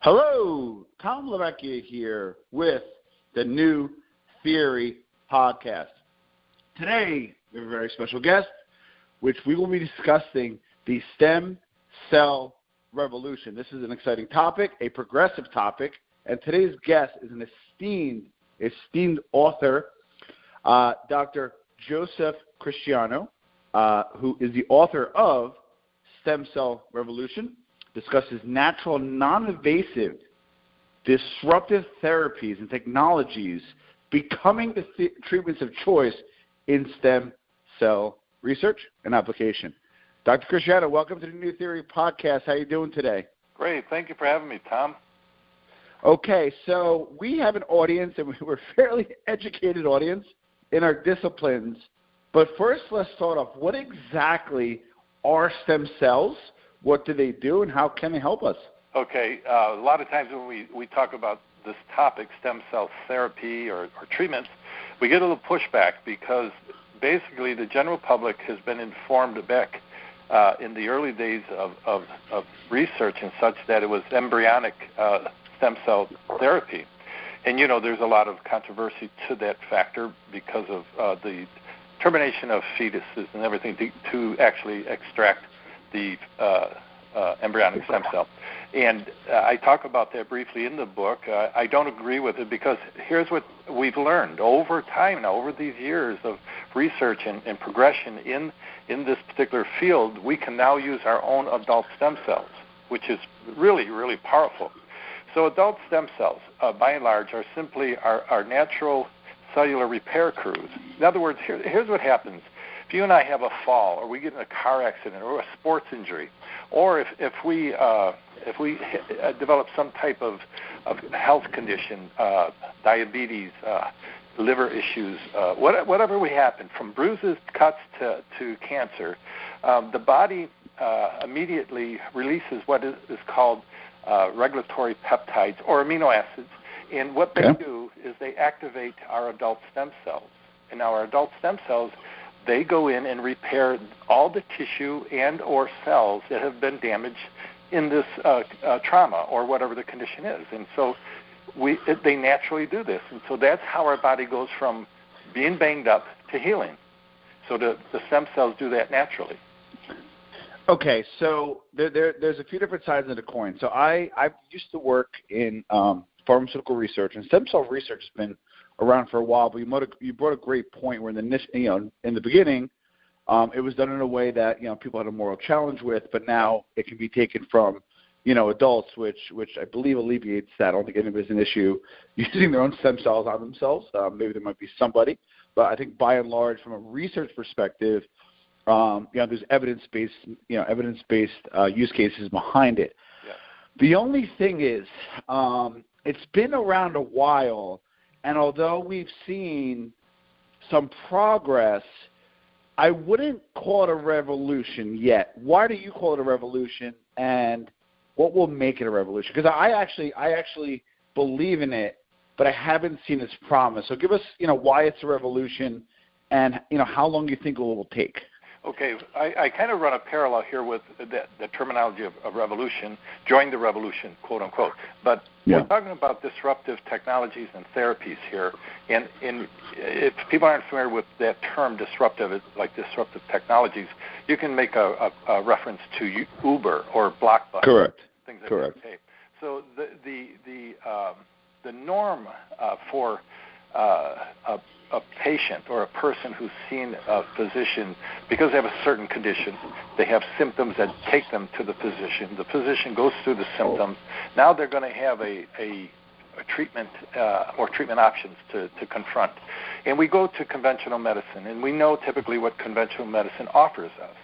Hello, Tom Lavecchia here with the New Theory podcast. Today, we have a very special guest, which we will be discussing the stem cell revolution. This is an exciting topic, a progressive topic, and today's guest is an esteemed author, Dr. Joseph Christiano, who is the author of Stem Cell Revolution, discusses natural, non-invasive, disruptive therapies and technologies becoming the treatments of choice in stem cell research and application. Dr. Christiano, welcome to the New Theory podcast. How are you doing today? Great. Thank you for having me, Tom. Okay, so we have an audience, and we're a fairly educated audience in our disciplines. But first, let's start off. What exactly are stem cells? What do they do, and how can they help us? Okay, a lot of times when we talk about this topic, stem cell therapy or treatments, we get a little pushback because basically the general public has been informed back in the early days of research and such that it was embryonic stem cell therapy. And, you know, there's a lot of controversy to that factor because of the termination of fetuses and everything to actually extract the embryonic stem cell. And I talk about that briefly in the book. I don't agree with it because here's what we've learned over time now, over these years of research and progression in this particular field. We can now use our own adult stem cells, which is really, really powerful. So adult stem cells, by and large, are simply our natural cellular repair crews. In other words, here's what happens. If you and I have a fall, or we get in a car accident, or a sports injury, or if we develop some type of health condition, diabetes, liver issues, whatever we happen, from bruises, cuts to cancer, the body immediately releases what is called regulatory peptides or amino acids. And what they do is they activate our adult stem cells. And our adult stem cells, they go in and repair all the tissue and or cells that have been damaged in this trauma or whatever the condition is. And so they naturally do this. And so that's how our body goes from being banged up to healing. So the stem cells do that naturally. Okay, so there's a few different sides of the coin. So I used to work in pharmaceutical research, and stem cell research has been around for a while, but you brought a great point where in the beginning, it was done in a way that people had a moral challenge with, but now it can be taken from adults, which I believe alleviates that. I don't think anybody's an issue using their own stem cells on themselves. Maybe there might be somebody, but I think by and large, from a research perspective, there's evidence-based use cases behind it. Yeah. The only thing is, it's been around a while. And although we've seen some progress, I wouldn't call it a revolution yet. Why do you call it a revolution, and what will make it a revolution? Because I actually believe in it, but I haven't seen its promise. So give us, why it's a revolution, and how long you think it will take. Okay, I kind of run a parallel here with the terminology of revolution, join the revolution, quote unquote. But we're talking about disruptive technologies and therapies here. And if people aren't familiar with that term disruptive, it's like disruptive technologies, you can make a reference to Uber or Blockbuster. Correct. Things like Correct. that. Okay. So the norm for a patient or a person who's seen a physician, because they have a certain condition, they have symptoms that take them to the physician. The physician goes through the symptoms. Now they're going to have a treatment or treatment options to confront. And we go to conventional medicine, and we know typically what conventional medicine offers us.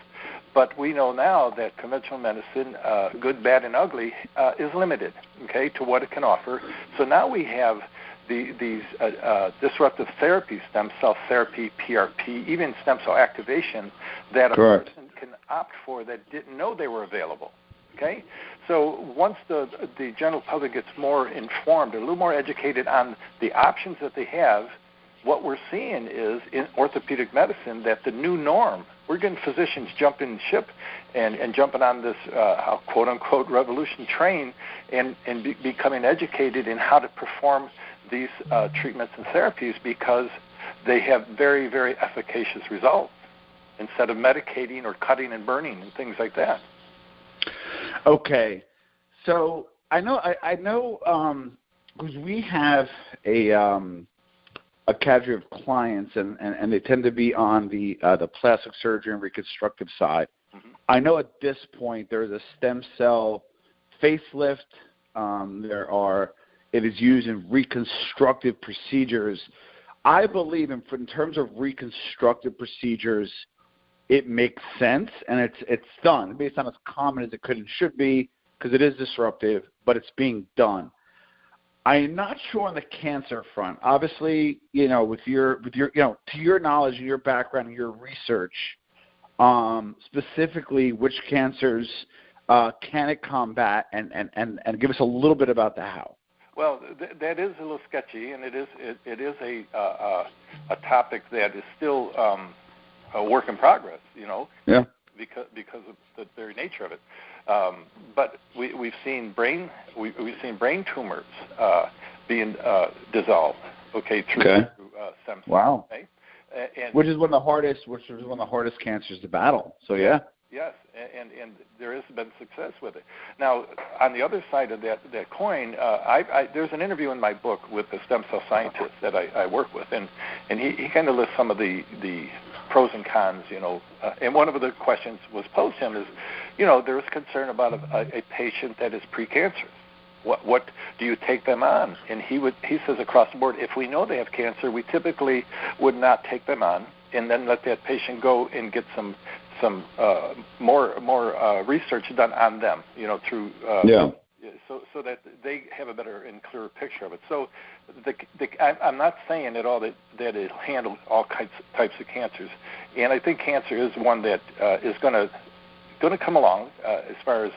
But we know now that conventional medicine, good, bad, and ugly, is limited, okay, to what it can offer. So now we have these disruptive therapies, stem cell therapy, PRP, even stem cell activation, that a person can opt for that didn't know they were available. Okay? So once the general public gets more informed, a little more educated on the options that they have, what we're seeing is in orthopedic medicine that the new norm we're getting physicians jumping ship and jumping on this quote-unquote revolution train and becoming educated in how to perform these treatments and therapies because they have very, very efficacious results instead of medicating or cutting and burning and things like that. Okay. So I know, because we have a cadre of clients, and they tend to be on the plastic surgery and reconstructive side. Mm-hmm. I know at this point there's a stem cell facelift. It is used in reconstructive procedures. I believe in terms of reconstructive procedures, it makes sense, and it's done based on as common as it could and should be because it is disruptive, but it's being done. I'm not sure on the cancer front. Obviously, with your to your knowledge and your background and your research, specifically which cancers can it combat, and give us a little bit about the how. Well, that is a little sketchy, and it is a topic that is still a work in progress. Yeah. Because of the very nature of it. But we've seen brain tumors being dissolved. Okay, through stem cells. Wow. Okay? Which is one of the hardest cancers to battle. So yeah. Yes, and there has been success with it. Now, on the other side of that coin, there's an interview in my book with a stem cell scientist that I work with, and he kind of lists some of the pros and cons, and one of the questions was posed to him is, there is concern about a patient that is precancerous. What do you take them on? And he says across the board, if we know they have cancer, we typically would not take them on, and then let that patient go and get some more research done on them, through so that they have a better and clearer picture of it. So I'm not saying at all that it'll handle all types of cancers, and I think cancer is one that is going to come along as far as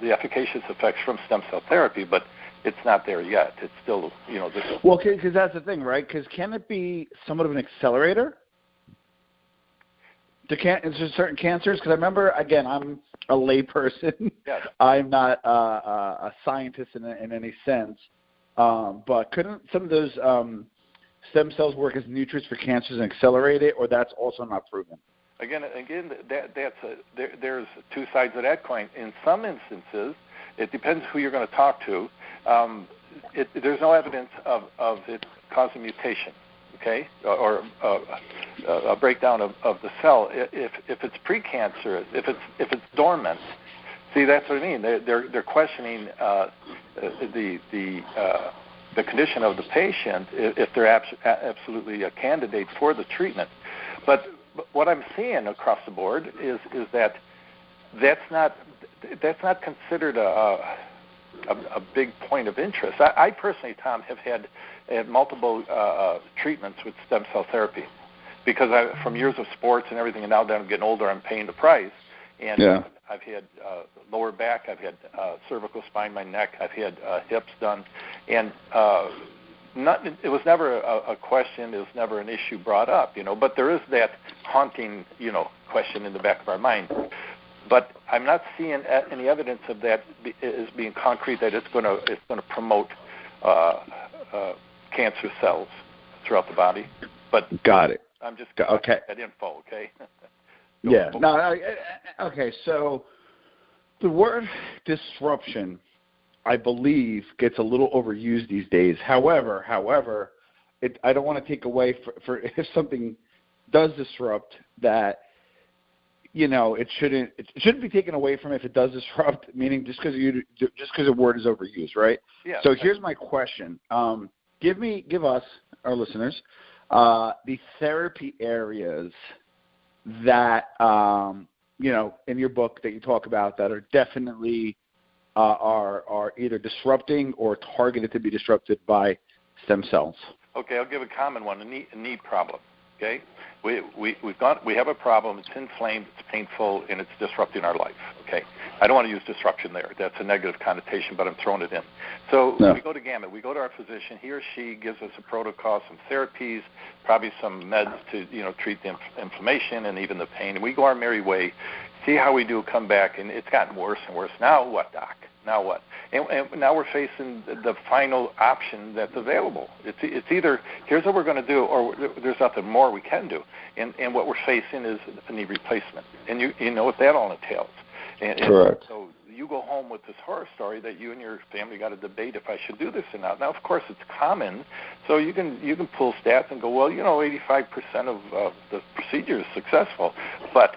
the efficacious effects from stem cell therapy, but it's not there yet. It's still, Well, because that's the thing, right? Because can it be somewhat of an accelerator to certain cancers? Because I remember, again, I'm a layperson. Yes. I'm not a scientist in any sense. But couldn't some of those stem cells work as nutrients for cancers and accelerate it, or that's also not proven? Again, there's two sides of that coin. In some instances, it depends who you're going to talk to. There's no evidence of it causing mutation. Okay, or a breakdown of the cell. If it's precancerous, if it's dormant, see, that's what I mean. They're questioning the condition of the patient if they're absolutely a candidate for the treatment. But what I'm seeing across the board is that that's not considered a big point of interest. I personally, Tom, have had multiple treatments with stem cell therapy because from years of sports and everything, and now that I'm getting older, I'm paying the price. And I've had lower back, I've had cervical spine, my neck, I've had hips done, and it was never a question, it was never an issue brought up, but there is that haunting, question in the back of our mind. But I'm not seeing any evidence of that as being concrete that it's going to promote cancer cells throughout the body. But got it. I'm just okay. That info, okay? Yeah. No. Okay. So the word disruption, I believe, gets a little overused these days. However, I don't want to take away for if something does disrupt that. It shouldn't be taken away from if it does disrupt. Meaning, just because the word is overused, right? Yeah. So here's my question: give us, our listeners, the therapy areas that in your book that you talk about that are definitely are either disrupting or targeted to be disrupted by stem cells. Okay, I'll give a common one: a knee problem. Okay, we have a problem. It's inflamed, it's painful, and it's disrupting our life. Okay, I don't want to use disruption there. That's a negative connotation, but I'm throwing it in. So we go to Gamut. We go to our physician. He or she gives us a protocol, some therapies, probably some meds to treat the inflammation and even the pain. And we go our merry way, see how we do, come back, and it's gotten worse and worse. Now what, doc? Now what? And now we're facing the final option that's available. It's either here's what we're going to do, or there's nothing more we can do. And what we're facing is a knee replacement. And you know what that all entails. Correct. So you go home with this horror story that you and your family got to debate if I should do this or not. Now, of course, it's common, so you can pull stats and go, well, 85% of the procedure is successful, but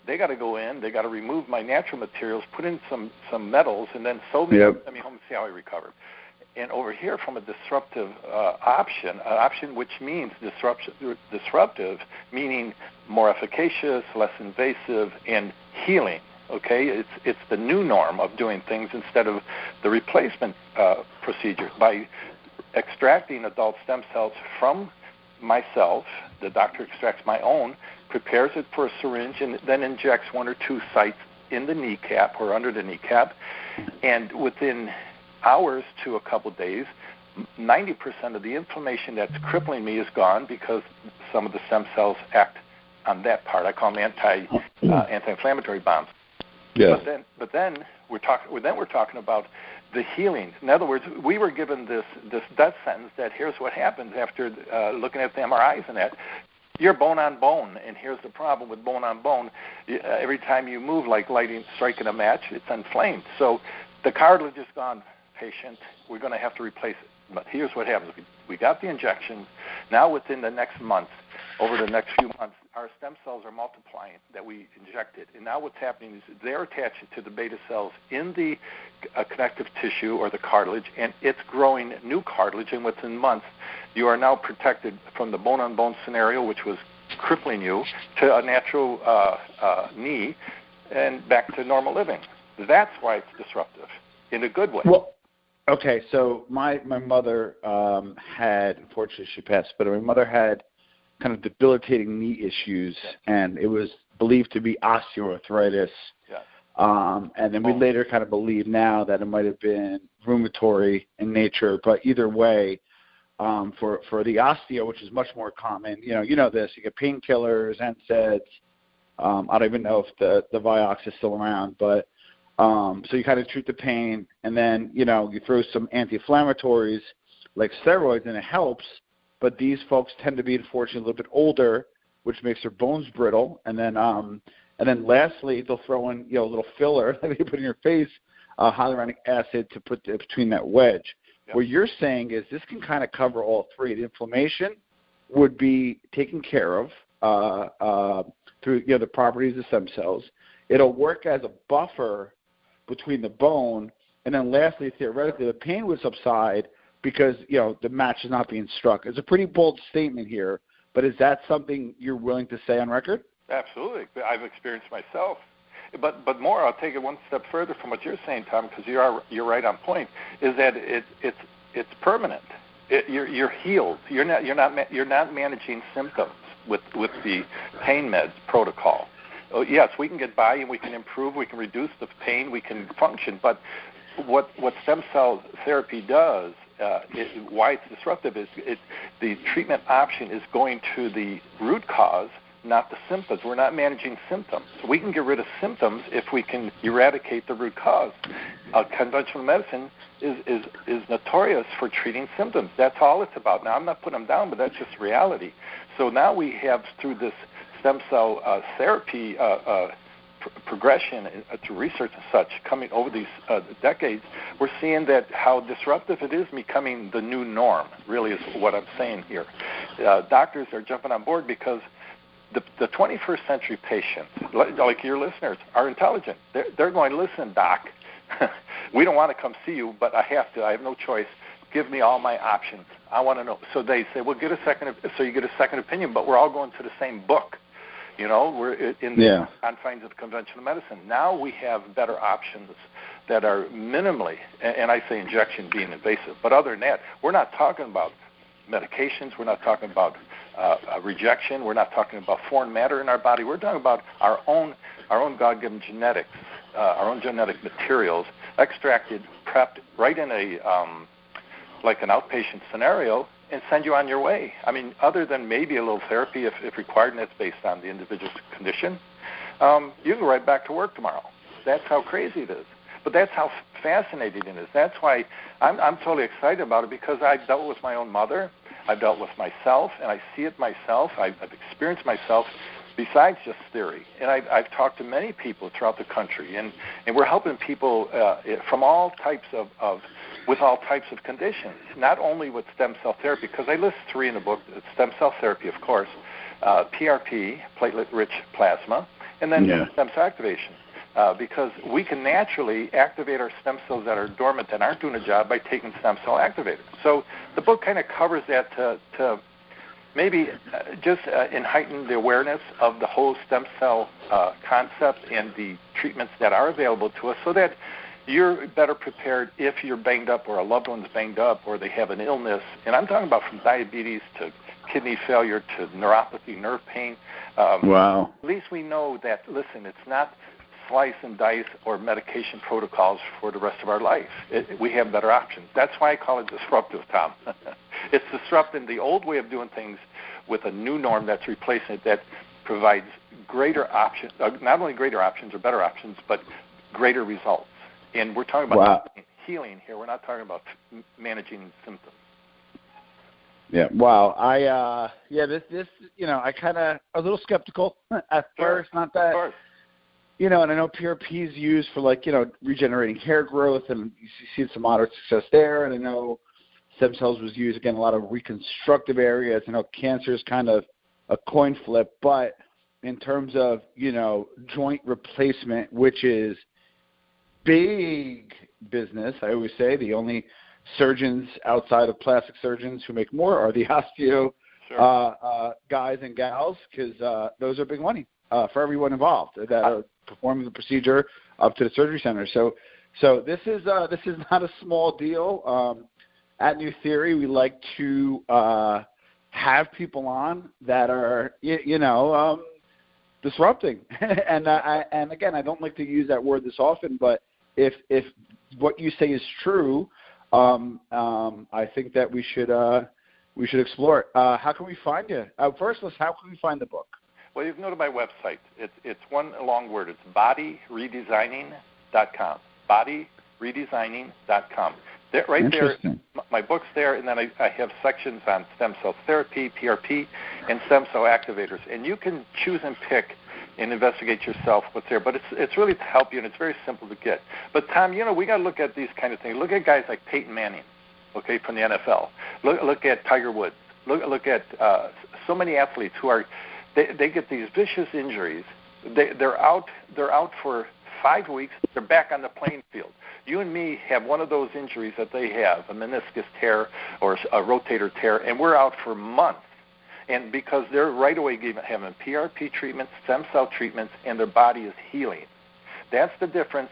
they got to go in, they got to remove my natural materials, put in some metals, and then sew me. Yep. Let me home and see how I recover. And over here, from a disruptive option which means disruptive, meaning more efficacious, less invasive, and healing. Okay, it's the new norm of doing things instead of the replacement procedure. By extracting adult stem cells from myself, the doctor extracts my own, prepares it for a syringe, and then injects 1 or 2 sites in the kneecap or under the kneecap, and within hours to a couple days, 90% of the inflammation that's crippling me is gone because some of the stem cells act on that part. I call them anti-inflammatory bombs. Yes. But then we're talking about the healing. In other words, we were given this death sentence that here's what happens after looking at the MRIs and that. You're bone on bone, and here's the problem with bone on bone. Every time you move, like striking a match, it's inflamed. So the cartilage is gone, patient. We're going to have to replace it. But here's what happens. We got the injection. Now within the next month, over the next few months, our stem cells are multiplying that we injected. And now what's happening is they're attached to the beta cells in the connective tissue or the cartilage, and it's growing new cartilage. And within months, you are now protected from the bone-on-bone scenario, which was crippling you, to a natural knee and back to normal living. That's why it's disruptive in a good way. Well, okay, so my mother had, unfortunately she passed, but my mother had kind of debilitating knee issues, and it was believed to be osteoarthritis. Yeah. And then we later kind of believe now that it might have been rheumatoid in nature, but either way, for the osteo, which is much more common, you know this, you get painkillers, NSAIDs. I don't even know if the Vioxx is still around, but so you kind of treat the pain, and then you throw some anti-inflammatories like steroids, and it helps. But these folks tend to be, unfortunately, a little bit older, which makes their bones brittle. And then lastly, they'll throw in a little filler that they put in your face, hyaluronic acid, to put between that wedge. Yep. What you're saying is this can kind of cover all three. The inflammation would be taken care of through the properties of stem cells. It'll work as a buffer between the bone, and then lastly, theoretically, the pain would subside because the match is not being struck. It's a pretty bold statement here, but is that something you're willing to say on record? Absolutely. I've experienced myself. But more, I'll take it one step further from what you're saying, Tom, because you're right on point. Is that it's permanent. You're healed. You're not managing symptoms with the pain meds protocol. Oh, yes, we can get by and we can improve. We can reduce the pain. We can function. But what stem cell therapy does, why it's disruptive, is the treatment option is going to the root cause, not the symptoms. We're not managing symptoms. We can get rid of symptoms if we can eradicate the root cause. Conventional medicine is notorious for treating symptoms. That's all it's about. Now, I'm not putting them down, but that's just reality. So now we have, through this stem cell therapy progression to research and such coming over these decades, we're seeing that how disruptive it is becoming the new norm, really is what I'm saying here. Doctors are jumping on board because the 21st century patient, like your listeners, are intelligent. They're going, listen, doc, we don't want to come see you, but I have to. I have no choice. Give me all my options. I want to know. So they say, well, so you get a second opinion, but we're all going to the same book. We're in the confines of conventional medicine. Now we have better options that are minimally, and I say injection being invasive, but other than that, we're not talking about medications. We're not talking about rejection. We're not talking about foreign matter in our body. We're talking about our own God-given genetics our own genetic materials, extracted, prepped right in a like an outpatient scenario, and send you on your way. I mean, other than maybe a little therapy if required, and that's based on the individual's condition, you can go right back to work tomorrow. That's how crazy it is. But that's how fascinating it is. That's why I'm totally excited about it, because I've dealt with my own mother, I've dealt with myself, and I see it myself. I've experienced myself besides just theory. And I've talked to many people throughout the country, and we're helping people from all types with all types of conditions, not only with stem cell therapy, because I list 3 in the book: stem cell therapy, of course, PRP, platelet-rich plasma, and then stem cell activation. Because we can naturally activate our stem cells that are dormant and aren't doing a job by taking stem cell activators. So the book kind of covers that to maybe just heighten the awareness of the whole stem cell concept and the treatments that are available to us, so that you're better prepared if you're banged up or a loved one's banged up or they have an illness. And I'm talking about from diabetes to kidney failure to neuropathy, nerve pain. Wow. At least we know that, listen, it's not slice and dice or medication protocols for the rest of our life. We have better options. That's why I call it disruptive, Tom. It's disrupting the old way of doing things with a new norm that's replacing it, that provides greater options, not only greater options or better options, but greater results. And we're talking about healing here. We're not talking about managing symptoms. Yeah. Wow. This I kind of a little skeptical at first. Not that. Of course. And I know PRP is used for regenerating hair growth, and you see some moderate success there. And I know stem cells was used again in a lot of reconstructive areas. I know cancer is kind of a coin flip, but in terms of joint replacement, which is big business, I always say the only surgeons outside of plastic surgeons who make more are the osteo guys and gals, because those are big money for everyone involved that are performing the procedure up to the surgery center. So this is not a small deal. At New Theory, we like to have people on that are disrupting. and again, I don't like to use that word this often, but if what you say is true, I think that we should explore it. How can we find you? First, how can we find the book? Well, you can go to my website. It's one long word. It's bodyredesigning.com. Bodyredesigning.com. Right there, my book's there, and then I have sections on stem cell therapy, PRP, and stem cell activators. And you can choose and pick and investigate yourself what's there. But it's really to help you, and it's very simple to get. But, Tom, we got to look at these kind of things. Look at guys like Peyton Manning, from the NFL. Look at Tiger Woods. Look at so many athletes who are they get these vicious injuries. They're out for 5 weeks. They're back on the playing field. You and me have one of those injuries that they have, a meniscus tear or a rotator tear, and we're out for months. And because they're right away having PRP treatments, stem cell treatments, and their body is healing. That's the difference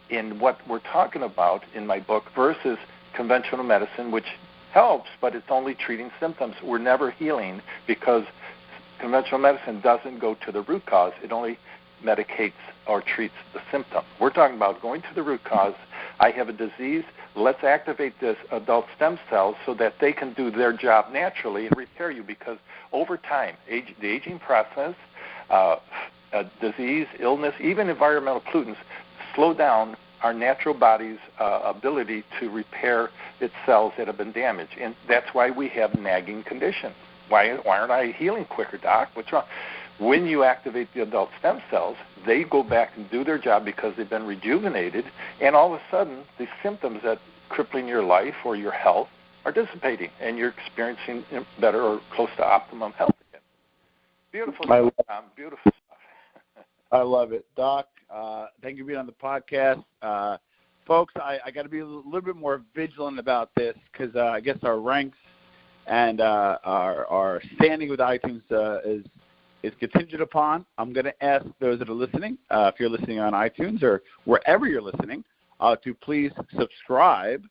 in what we're talking about in my book versus conventional medicine, which helps, but it's only treating symptoms. We're never healing, because conventional medicine doesn't go to the root cause. It only medicates or treats the symptom. We're talking about going to the root cause. I have a disease. Let's activate this adult stem cells so that they can do their job naturally and repair you, because over time, the aging process, disease, illness, even environmental pollutants slow down our natural body's ability to repair its cells that have been damaged. And that's why we have nagging conditions. Why aren't I healing quicker, Doc? What's wrong? When you activate the adult stem cells, they go back and do their job because they've been rejuvenated, and all of a sudden, the symptoms that crippling your life or your health are dissipating, and you're experiencing better or close to optimum health again. Beautiful stuff, Tom. Beautiful stuff. I love it. Doc, thank you for being on the podcast. Folks, I got to be a little bit more vigilant about this, because I guess our ranks and our standing with iTunes is contingent upon. I'm going to ask those that are listening, if you're listening on iTunes or wherever you're listening, to please subscribe,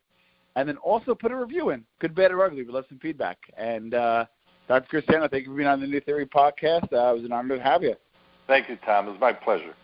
and then also put a review in, good, bad, or ugly. We'd love some feedback. And Dr. Christiano, thank you for being on the New Theory podcast. It was an honor to have you. Thank you, Tom. It was my pleasure.